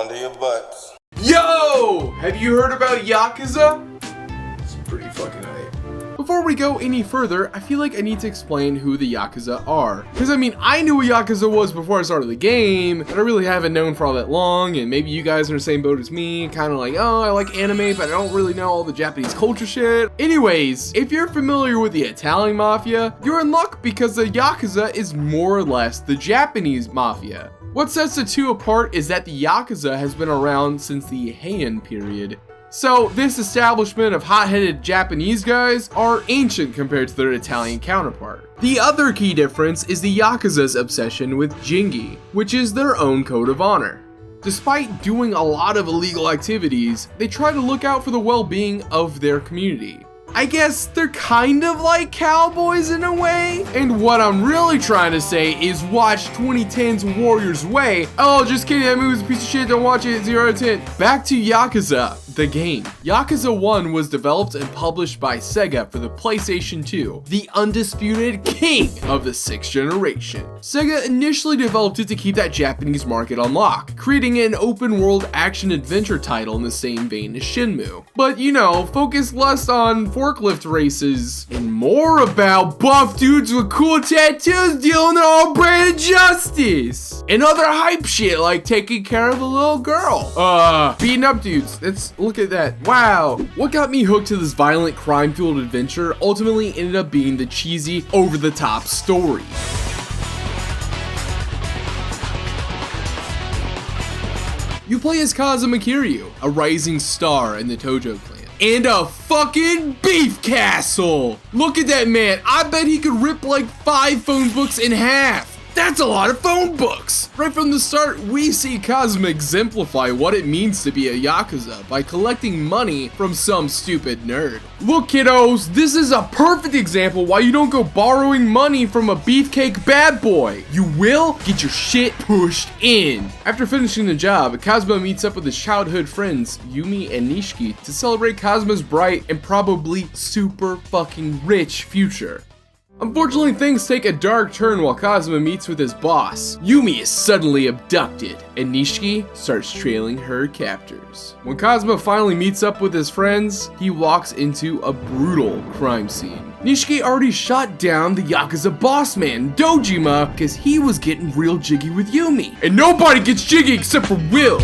under your butts. Yo! Have you heard about Yakuza? It's pretty fucking hype. Before we go any further, I feel like I need to explain who the Yakuza are. Because I mean, I knew what Yakuza was before I started the game, and I really haven't known for all that long, and maybe you guys are in the same boat as me, kind of like, oh, I like anime, but I don't really know all the Japanese culture shit. Anyways, if you're familiar with the Italian Mafia, you're in luck because the Yakuza is more or less the Japanese Mafia. What sets the two apart is that the Yakuza has been around since the Heian period. So this establishment of hot-headed Japanese guys are ancient compared to their Italian counterpart. The other key difference is the Yakuza's obsession with Jingi, which is their own code of honor. Despite doing a lot of illegal activities, they try to look out for the well-being of their community. I guess they're kind of like cowboys in a way. And what I'm really trying to say is watch 2010's Warrior's Way. Oh, just kidding, that movie's a piece of shit, don't watch it, 0 out of 10. Back to Yakuza, the game. Yakuza 1 was developed and published by Sega for the PlayStation 2, the undisputed king of the 6th generation. Sega initially developed it to keep that Japanese market on lock, creating an open world action-adventure title in the same vein as Shenmue. But you know, focus less on forklift races and more about buff dudes with cool tattoos dealing their own brand of justice and other hype shit like taking care of a little girl, beating up dudes. Let's look at that. Wow. What got me hooked to this violent crime-fueled adventure ultimately ended up being the cheesy, over-the-top story. You play as Kazuma, a rising star in the Tojo clan. And a fucking beef castle! Look at that man, I bet he could rip like 5 phone books in half! That's a lot of phone books! Right from the start, we see Kazuma exemplify what it means to be a Yakuza by collecting money from some stupid nerd. Look kiddos, this is a perfect example why you don't go borrowing money from a beefcake bad boy. You will get your shit pushed in. After finishing the job, Kazuma meets up with his childhood friends, Yumi and Nishiki, to celebrate Kazuma's bright and probably super fucking rich future. Unfortunately, things take a dark turn while Kazuma meets with his boss. Yumi is suddenly abducted, and Nishiki starts trailing her captors. When Kazuma finally meets up with his friends, he walks into a brutal crime scene. Nishiki already shot down the Yakuza boss man, Dojima, because he was getting real jiggy with Yumi. And nobody gets jiggy except for Will!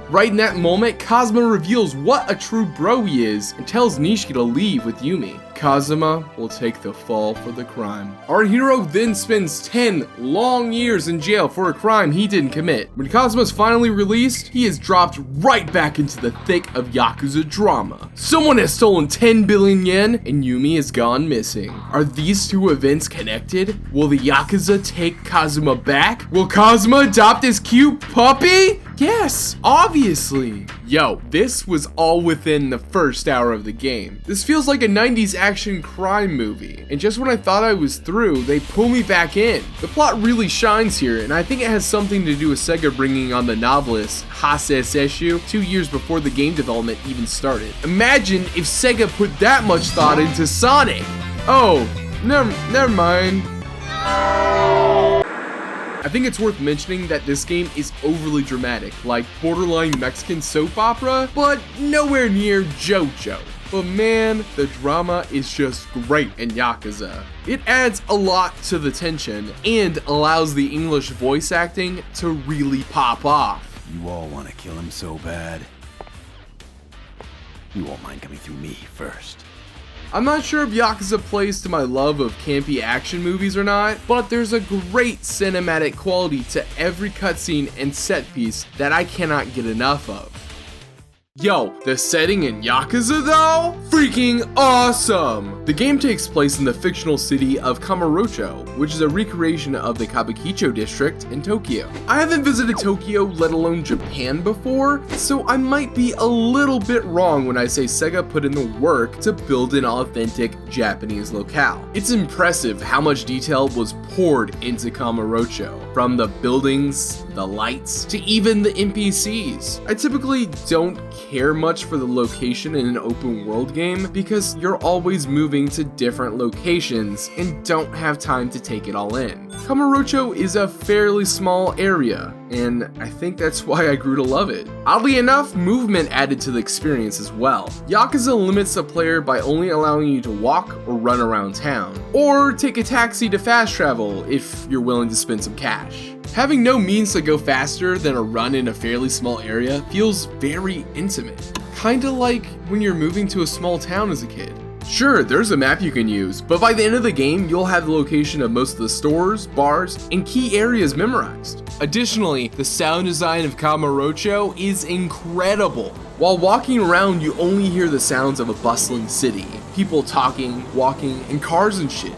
Right in that moment, Kazuma reveals what a true bro he is and tells Nishiki to leave with Yumi. Kazuma will take the fall for the crime. Our hero then spends 10 long years in jail for a crime he didn't commit. When Kazuma's finally released, he is dropped right back into the thick of Yakuza drama. Someone has stolen 10 billion yen and Yumi has gone missing. Are these two events connected? Will the Yakuza take Kazuma back? Will Kazuma adopt his cute puppy? Yes, obviously. Yo, this was all within the first hour of the game. This feels like a 90s action crime movie, and just when I thought I was through, they pull me back in. The plot really shines here, and I think it has something to do with Sega bringing on the novelist Hase Sesshu 2 years before the game development even started. Imagine if Sega put that much thought into Sonic. Oh, never mind. I think it's worth mentioning that this game is overly dramatic, like borderline Mexican soap opera, but nowhere near JoJo. But man, the drama is just great in Yakuza. It adds a lot to the tension and allows the English voice acting to really pop off. You all want to kill him so bad. You won't mind coming through me first. I'm not sure if Yakuza plays to my love of campy action movies or not, but there's a great cinematic quality to every cutscene and set piece that I cannot get enough of. Yo, the setting in Yakuza though? Freaking awesome! The game takes place in the fictional city of Kamurocho, which is a recreation of the Kabukicho district in Tokyo. I haven't visited Tokyo, let alone Japan before, so I might be a little bit wrong when I say Sega put in the work to build an authentic Japanese locale. It's impressive how much detail was poured into Kamurocho, from the buildings, the lights, to even the NPCs. I typically don't care much for the location in an open world game because you're always moving to different locations and don't have time to take it all in. Kamurocho is a fairly small area, and I think that's why I grew to love it. Oddly enough, movement added to the experience as well. Yakuza limits the player by only allowing you to walk or run around town, or take a taxi to fast travel if you're willing to spend some cash. Having no means to go faster than a run in a fairly small area feels very intimate. Kinda like when you're moving to a small town as a kid. Sure, there's a map you can use, but by the end of the game, you'll have the location of most of the stores, bars, and key areas memorized. Additionally, the sound design of Kamurocho is incredible. While walking around, you only hear the sounds of a bustling city. People talking, walking, and cars and shit.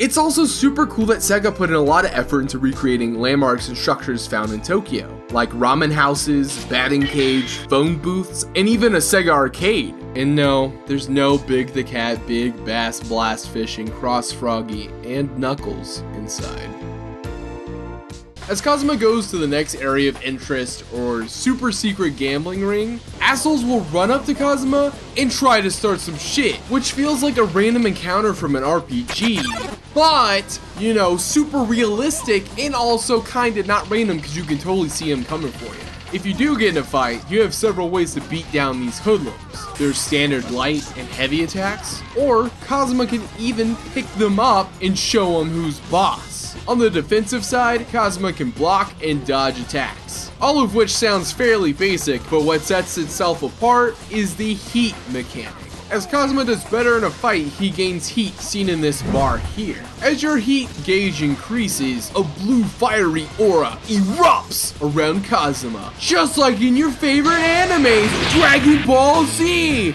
It's also super cool that Sega put in a lot of effort into recreating landmarks and structures found in Tokyo, like ramen houses, batting cage, phone booths, and even a Sega arcade. And no, there's no Big the Cat, Big Bass, Blast Fishing, Cross Froggy, and Knuckles inside. As Kazuma goes to the next area of interest or super secret gambling ring, assholes will run up to Kazuma and try to start some shit, which feels like a random encounter from an RPG. But, you know, super realistic and also kinda not random because you can totally see him coming for you. If you do get in a fight, you have several ways to beat down these hoodlums. There's standard light and heavy attacks, or Kazuma can even pick them up and show them who's boss. On the defensive side, Kazuma can block and dodge attacks, all of which sounds fairly basic, but what sets itself apart is the heat mechanic. As Kazuma does better in a fight, he gains heat, seen in this bar here. As your heat gauge increases, a blue fiery aura erupts around Kazuma, just like in your favorite anime, Dragon Ball Z!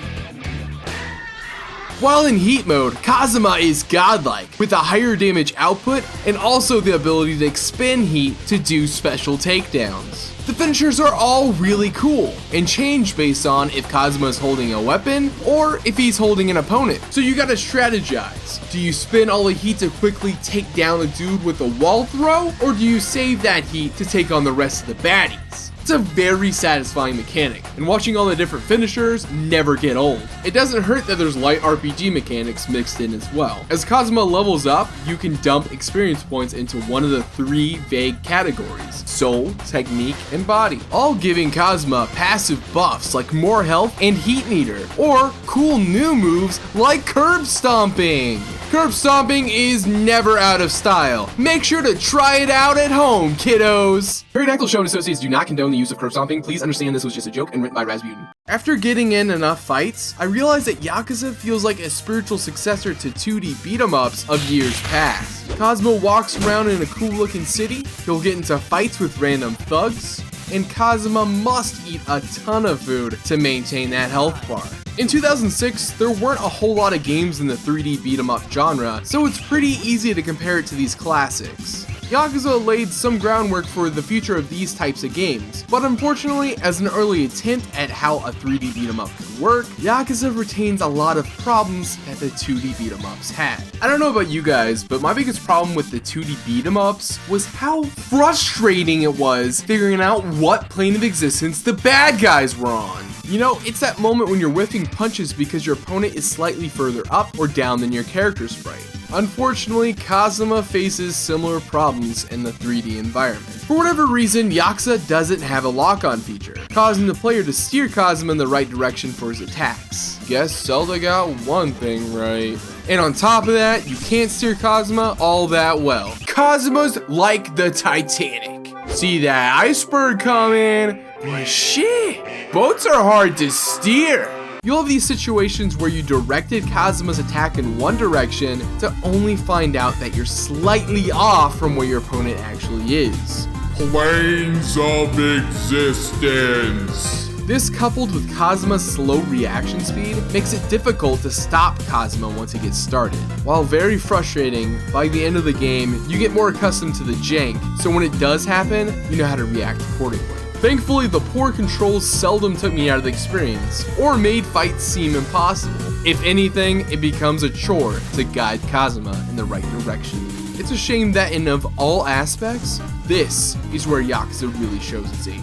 While in heat mode, Kazuma is godlike, with a higher damage output and also the ability to expend heat to do special takedowns. The finishers are all really cool and change based on if Kazuma is holding a weapon or if he's holding an opponent. So you gotta strategize. Do you spend all the heat to quickly take down a dude with a wall throw, or do you save that heat to take on the rest of the baddies? It's a very satisfying mechanic, and watching all the different finishers never get old. It doesn't hurt that there's light RPG mechanics mixed in as well. As Kazuma levels up, you can dump experience points into one of the 3 vague categories: soul, technique, and body, all giving Kazuma passive buffs like more health and heat meter, or cool new moves like curb stomping. Curb stomping is never out of style. Make sure to try it out at home, kiddos. Perrydactyl Show and Associates do not condone the use of curb stomping. Please understand this was just a joke and written by Rasputin. After getting in enough fights, I realized that Yakuza feels like a spiritual successor to 2D beat-em-ups of years past. Kazuma walks around in a cool looking city, he'll get into fights with random thugs, and Kazuma must eat a ton of food to maintain that health bar. In 2006, there weren't a whole lot of games in the 3D beat-em-up genre, so it's pretty easy to compare it to these classics. Yakuza laid some groundwork for the future of these types of games, but unfortunately, as an early attempt at how a 3D beat-em-up could work, Yakuza retains a lot of problems that the 2D beat-em-ups had. I don't know about you guys, but my biggest problem with the 2D beat-em-ups was how frustrating it was figuring out what plane of existence the bad guys were on. You know, it's that moment when you're whiffing punches because your opponent is slightly further up or down than your character sprite. Unfortunately, Kazuma faces similar problems in the 3D environment. For whatever reason, Yakuza doesn't have a lock-on feature, causing the player to steer Kazuma in the right direction for his attacks. Guess Zelda got one thing right. And on top of that, you can't steer Kazuma all that well. Kazuma's like the Titanic. See that iceberg coming, but shit, boats are hard to steer. You'll have these situations where you directed Kazuma's attack in one direction to only find out that you're slightly off from where your opponent actually is. Planes of existence. This, coupled with Kazuma's slow reaction speed, makes it difficult to stop Kazuma once he gets started. While very frustrating, by the end of the game, you get more accustomed to the jank, so when it does happen, you know how to react accordingly. Thankfully, the poor controls seldom took me out of the experience, or made fights seem impossible. If anything, it becomes a chore to guide Kazuma in the right direction. It's a shame that in of all aspects, this is where Yakuza really shows its age.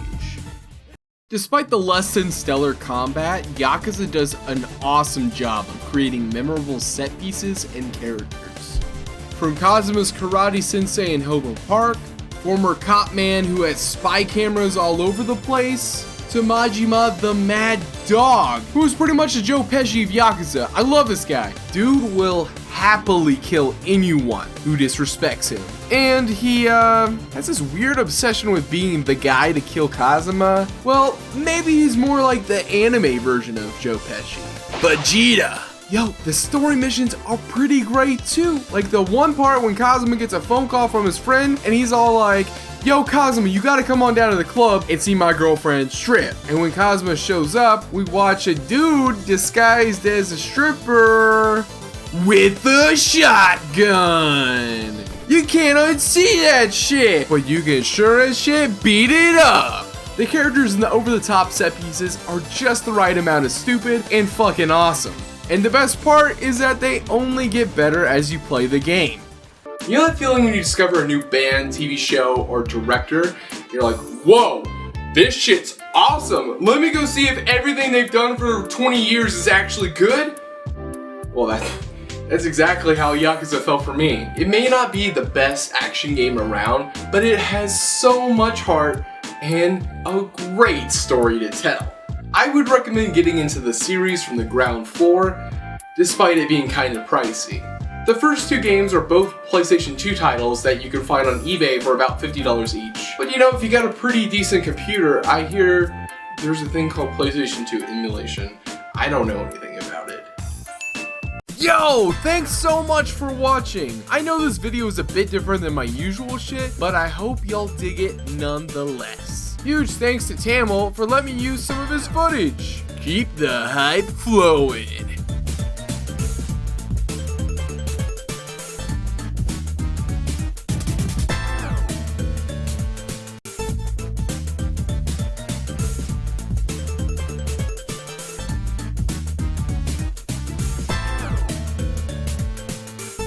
Despite the less than stellar combat, Yakuza does an awesome job of creating memorable set pieces and characters. From Kazuma's karate sensei in Hobo Park, former cop man who has spy cameras all over the place, to Majima the Mad Dog, who is pretty much a Joe Pesci of Yakuza. I love this guy. Dude will happily kill anyone who disrespects him. And he has this weird obsession with being the guy to kill Kazuma. Well, maybe he's more like the anime version of Joe Pesci. Vegeta! Yo, the story missions are pretty great too. Like the one part when Kazuma gets a phone call from his friend and he's all like, yo Kazuma, you gotta come on down to the club and see my girlfriend strip. And when Kazuma shows up, we watch a dude disguised as a stripper with a shotgun. You can't unsee that shit, but you can sure as shit beat it up. The characters in the over-the-top set pieces are just the right amount of stupid and fucking awesome. And the best part is that they only get better as you play the game. You know that feeling when you discover a new band, TV show, or director? You're like, whoa, this shit's awesome. Let me go see if everything they've done for 20 years is actually good. Well, that's exactly how Yakuza felt for me. It may not be the best action game around, but it has so much heart and a great story to tell. I would recommend getting into the series from the ground floor, despite it being kind of pricey. The first two games are both PlayStation 2 titles that you can find on eBay for about $50 each. But you know, if you got a pretty decent computer, I hear there's a thing called PlayStation 2 emulation. I don't know anything about it. Yo, thanks so much for watching. I know this video is a bit different than my usual shit, but I hope y'all dig it nonetheless. Huge thanks to Tamil for letting me use some of his footage. Keep the hype flowing.